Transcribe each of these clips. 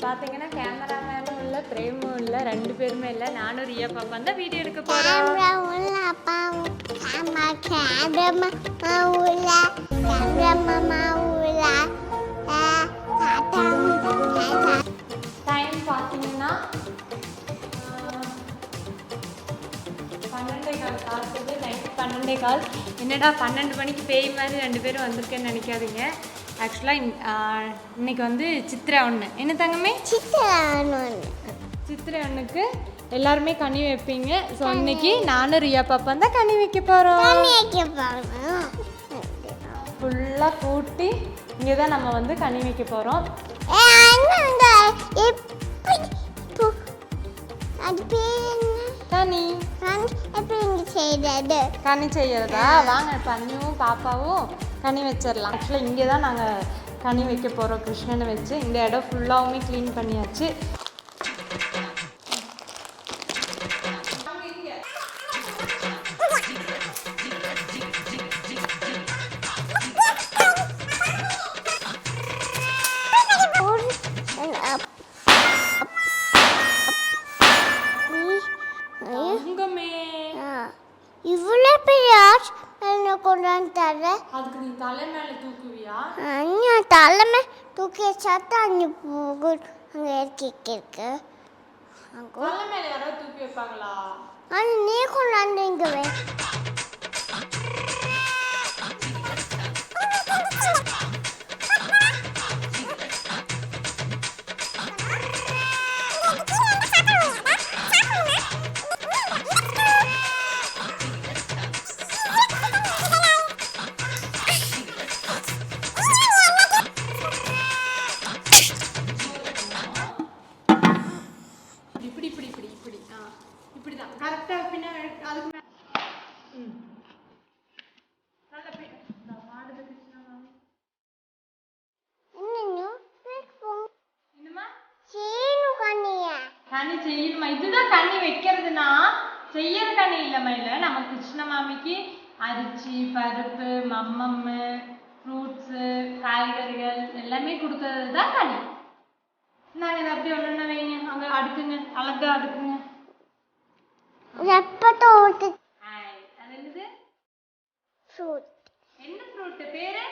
பார்த்தீங்கன்னா கேமராமேனும் இல்லை பிரேமும் இல்லை, 2 பேருமே இல்லை. நானும் ரியா பாப்பா தான் வீடியோ எடுக்க போகிறோம். டைம் பார்த்தீங்கன்னா 12:15 காசுது, நைட் 12:15. என்னடா 12 மணிக்கு பேய் மாதிரி 2 பேரும் வந்திருக்கேன்னு நினைக்காதீங்க. ஆக்சுவலாக இன்னைக்கு வந்து சித்திரை 1. என்ன தங்கமே? சித்திரை 1க்கு எல்லாருமே கனி வைப்பீங்க. ஸோ இன்னைக்கு நானும் ரியா பாப்பா தான் கனி வைக்க போகிறோம். ஃபுல்லாக கூட்டி இங்கே தான் நம்ம வந்து கனி வைக்க போகிறோம். கனி கனி செய்யறதா? வாங்க பண்ணியும் பாப்பாவும் கனி வச்சிடலாம். ஆக்சுவலாக இங்கே தான் நாங்கள் கனி வைக்க போகிறோம் கிருஷ்ணனை வச்சு. இந்த இடம் ஃபுல்லாகவுமே க்ளீன் பண்ணியாச்சு. இவ்வளோ பெரிய என்ன கொண்டாந்து தர? அதுக்கு நீ தலை மேலே தூக்குவியா? அண்ணா தலை மேலே தூக்கி வச்சாத்தா அங்கே போகும். அங்கே இருக்கு தலை மேலே யாராவது தூக்கி வைப்பாங்களா? ஆனால் நீ கொண்டாந்து இங்கே வை. கனி செய்யணுமா? இதுதான் கனி வைக்கிறதுனா செய்யற கனி இல்லைமா. இல்லை, நம்ம கிருஷ்ண மாமிக்கு அரிசி, பருப்பு, மம்மம்மு, ஃப்ரூட்ஸு, காய்கறிகள் எல்லாமே கொடுக்கறது தான் கனி. நாங்கள் இதை அப்படி ஒன்று வைங்க, அங்கே அடுக்குங்க, அழகா அடுக்குங்க. அது என்னது? ஃப்ரூட். என்ன ஃப்ரூட்டு பேரு?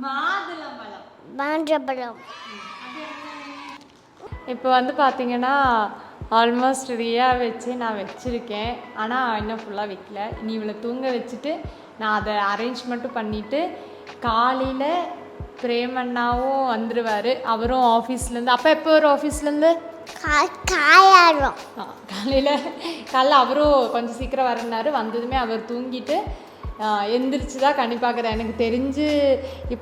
மாதுளம்பழம். இப்போ வந்து பார்த்தீங்கன்னா ஆல்மோஸ்ட் ரியா வச்சு நான் வச்சுருக்கேன். ஆனால் இன்னும் ஃபுல்லாக வைக்கல. இனி இவளை தூங்க வச்சுட்டு நான் அதை அரேஞ்ச் மட்டும் பண்ணிவிட்டு காலையில் பிரேமண்ணாவும் வந்துடுவார். அவரும் ஆஃபீஸ்லேருந்து. அப்போ எப்போ வரும் ஆஃபீஸ்லேருந்து? காலையில் அவரும் கொஞ்சம் சீக்கிரம் வரனாரு. வந்ததுமே அவர் தூங்கிட்டு எந்திரிச்சு தான் கனி பார்க்குறேன். எனக்கு தெரிஞ்சு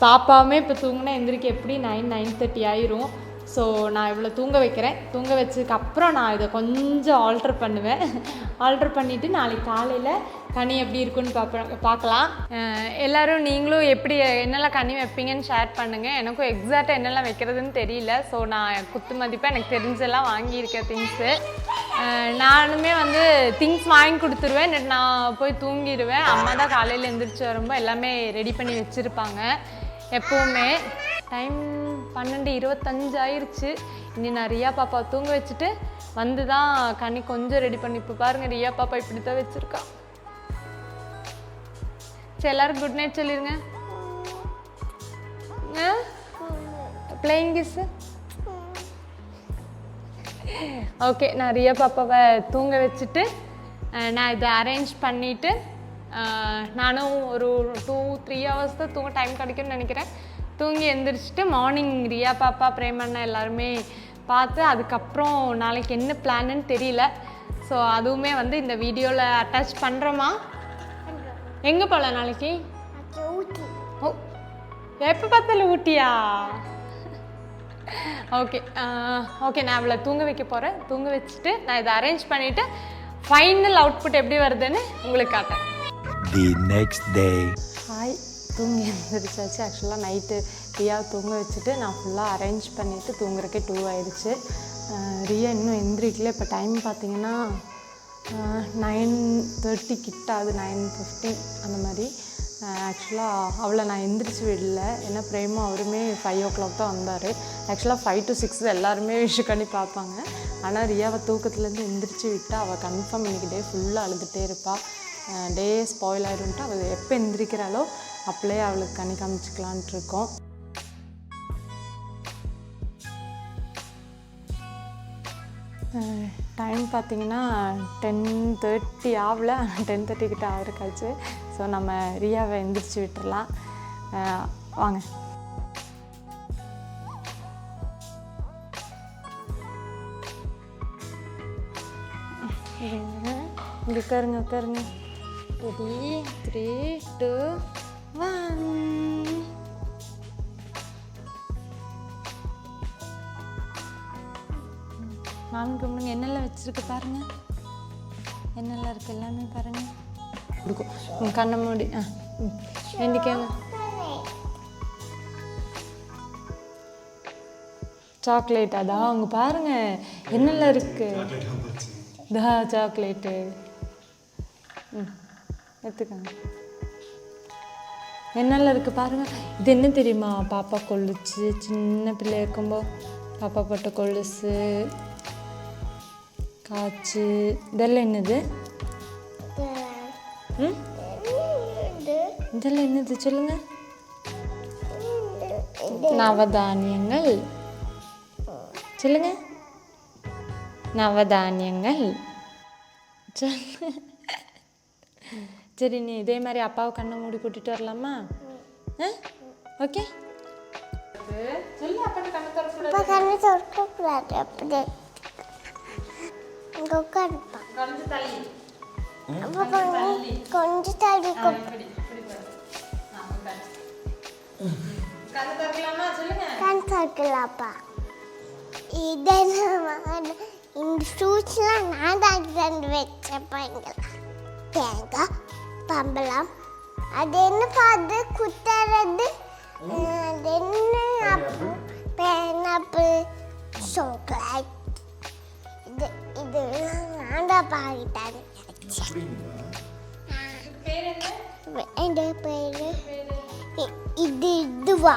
பாப்பாவுமே இப்போ தூங்கினா எந்திரிக்க எப்படி 9-9:30 ஆயிரும். ஸோ நான் இவ்வளோ தூங்க வைக்கிறேன். தூங்க வச்சதுக்கப்புறம் நான் இதை கொஞ்சம் ஆல்ட்ரு பண்ணுவேன். ஆல்ட்ரு பண்ணிவிட்டு நாளைக்கு காலையில் கனி எப்படி இருக்குன்னு பார்க்கலாம். எல்லோரும் நீங்களும் எப்படி என்னெல்லாம் கனி வைப்பீங்கன்னு ஷேர் பண்ணுங்கள். எனக்கும் எக்ஸாக்டாக என்னெல்லாம் வைக்கிறதுன்னு தெரியல. ஸோ நான் குத்து மதிப்பாக எனக்கு தெரிஞ்செல்லாம் வாங்கியிருக்கேன் திங்ஸு. நானுமே வந்து திங்ஸ் வாங்கி கொடுத்துருவேன். நான் போய் தூங்கிடுவேன். அம்மா தான் காலையில் எழுந்திரிச்சு வரும்போது எல்லாமே ரெடி பண்ணி வச்சுருப்பாங்க எப்போவுமே. டைம் 12:25 ஆயிடுச்சு. இனி நான் ரியா பாப்பா தூங்க வச்சுட்டு வந்து தான் கனி கொஞ்சம் ரெடி பண்ணி. இப்போ பாருங்கள், ரியா பாப்பா இப்படி தான் வச்சுருக்கா. சரி, எல்லோரும் குட் நைட் சொல்லிடுங்க. Playing kiss. ஓகே, நான் ரியா பாப்பாவை தூங்க வச்சுட்டு நான் இதை அரேஞ்ச் பண்ணிவிட்டு நானும் ஒரு 2-3 ஹவர்ஸ் தான் தூங்க டைம் கிடைக்கும்னு நினைக்கிறேன். தூங்கி எழுந்திரிச்சிட்டு மார்னிங் ரியா பாப்பா பிரேமண்ணா எல்லாருமே பார்த்து அதுக்கப்புறம் நாளைக்கு என்ன பிளான்னு தெரியல. ஸோ அதுவுமே வந்து இந்த வீடியோவில் அட்டாச் பண்ணுறோமா? எங்கே போகலாம் நாளைக்கு? ஓ, எப்போ பார்த்தாலும் ஊட்டியா? ஓகே ஓகே, நான் அவளை தூங்க வைக்க போகிறேன். தூங்க வச்சுட்டு நான் இதை அரேஞ்ச் பண்ணிவிட்டு ஃபைனல் அவுட்புட் எப்படி வருதுன்னு உங்களுக்கு காட்டேன். The next day. ஹாய், தூங்கி எழுந்திரிச்சாச்சு. ஆக்சுவலாக நைட்டு ரியாவை தூங்க வச்சுட்டு நான் ஃபுல்லாக அரேஞ்ச் பண்ணிவிட்டு தூங்குறக்கே 2 ஆயிடுச்சு. ரியா இன்னும் எந்திரிக்கல. இப்போ டைம் பார்த்தீங்கன்னா 9:30 கிட்ட அது 9:15 அந்த மாதிரி. ஆக்சுவலாக அவளை நான் எந்திரிச்சு விடல, ஏன்னா பிரேமும் அவருமே 5 o'clock தான் வந்தார். ஆக்சுவலாக 5 to 6 எல்லாருமே விஷ் பண்ணி பார்ப்பாங்க. ஆனால் ரியாவை தூக்கத்துலேருந்து எந்திரிச்சு விட்டால் அவள் கன்ஃபார்ம் இன்றைக்கி டே ஃபுல்லாக அழுதுகிட்டே இருப்பாள். டே ஸ்பாயில் ஆகிடும்ட்டு அவள் எப்போ எந்திரிக்கிறாளோ அப்படியே அவளுக்கு கண்ணி காமிச்சிக்கலான்ட்டு இருக்கோம். டைம் பார்த்திங்கன்னா 10:30 ஆகல, 10:30 கிட்ட ஆகிருக்காச்சு. ஸோ நம்ம ரியாவை எந்திரிச்சு விட்டுடலாம். வாங்க. இங்கே உட்காருங்க உட்காருங்க. ரெடி 3 2 1. மாமி கும்பிடுங்க. என்னெல்லாம் வச்சுருக்கு பாருங்கள், என்னெல்லாம் இருக்குது எல்லாமே பாருங்கள். கொடுக்கும் கண்ணை மூடி வேண்டிக்கங்க. சாக்லேட் அதான் அவங்க பாருங்கள் என்னெல்லாம் இருக்குது. தா சாக்லேட்டு எடுத்துக்கோங்க. என்னெல்லாம் இருக்குது பாருங்கள். இது என்ன தெரியுமா, பாப்பா கொலுசு, சின்ன பிள்ளை இருக்கும்போது பாப்பா போட்ட கொலுசு, காய்ச்சி, இதெல்லாம் என்னது? இதெல்லாம் என்னது சொல்லுங்க? நவதானியங்கள் சொல்லுங்க. நவதானியங்கள் சொல்லு. சரி, நீ இதே மாதிரி அப்பாவை கண்ணை மூடி கூட்டிட்டு வரலாமா? ஓகே சொல்லு. அப்பா கண்ணை திறக்கக்கூடாது. அப்படியே கொஞ்சம் தள்ளி கணக்கலாப்பா. இதெல்லாம் இந்த ஃப்ரூட்ஸ்லாம் நான் தான் ரெண்டு வச்சப்பேங்க. தேங்காய், பம்பளம், அது என்ன பார்த்து குத்துறது, அது என்ன பைனாப்பிள், சாக்லேட், இதெல்லாம் நான் தான் பாக்கிட்டாங்க. என் பேரு இதுவா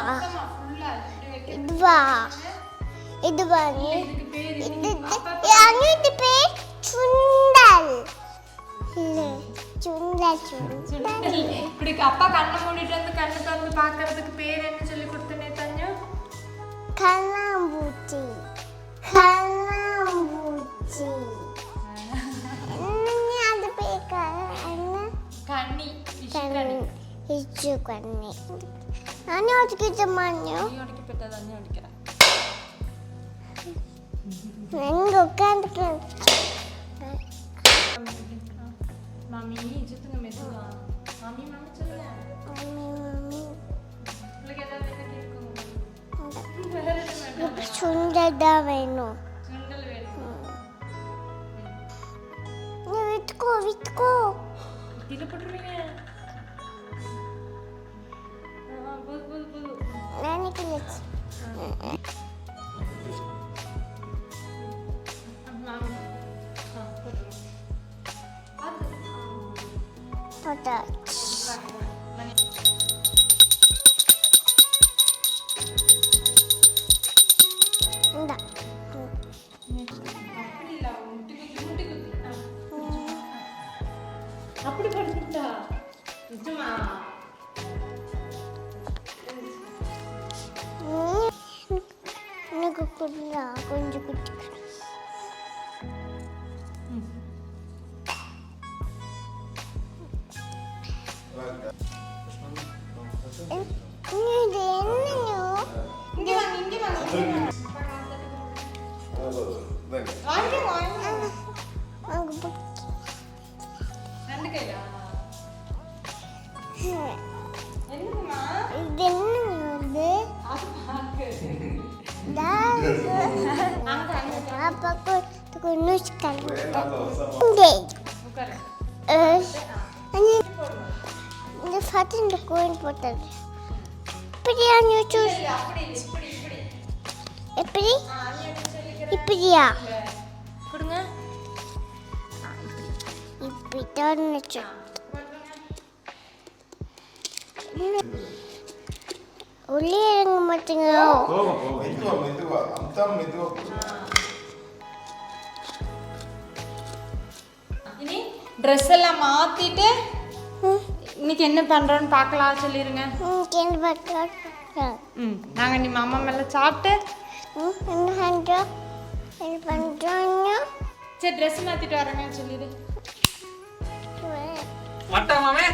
இதுவா இதுவா இது பேர் சுண்டல். சுண்டல் சுண்டல். இப்படி அப்பா கண்ணை மூடிட்டு வந்து கண்ணை திறந்து பார்க்கறதுக்கு பேர் என்ன சொல்லி கொடுத்தனே தஞ்சு? கண்ணாம்பூச்சி. கண்ணாம்பூச்சி. அது பேர் என்ன? கண்ணி. கண்ணி. இச்சு கண்ணி. நானே ஒதுக்கிட்ட மாட்டேன். நீ ஒதுக்கி பெற்றா தான் ஒதுக்கிறேன். எங்க உட்காந்துக்கிறேன். மாமி சுத்துங்க மெதுவா. மாமி மாமி சொல்லுங்க. Mummy mummy. உங்களுக்கு ஏதாவது என்ன கேட்கும்? சுண்டல் தான் வேணும். சுண்டல் வேணும். நீ விட்டுக்கோ விட்டுக்கோ. இதில் போட்டுருவீங்க. புது நினைக்கல. போட்டாச்சு. இந்தா. அப்படி படுத்துட்டா நிஜமா? எனக்கு கொஞ்சம் குட்டி. இது என்னங்க? ரெண்டு கையா? என்னமா இது என்னங்க? Apa aku nuskan? Ini Fatin the coin potter. Pedian you choose. Epidi? Ipidia. கொடுங்க. இப்படிதான் உள்ளே இறங்க மாட்டீங்க. இனி ட்ரெஸ் எல்லாம் மாத்திட்டு இன்னைக்கு என்ன பண்றோன்னு பார்க்கலாம் சொல்லிருங்க. என்ன பண்ணுறோம்? நாங்கள் நீ மாமா மேலே சாப்பிட்டு என்ன பண்ணுறோங்க? சரி ட்ரெஸ் மாத்திட்டு வரேங்கன்னு சொல்லிடு. மாட்டா மாமே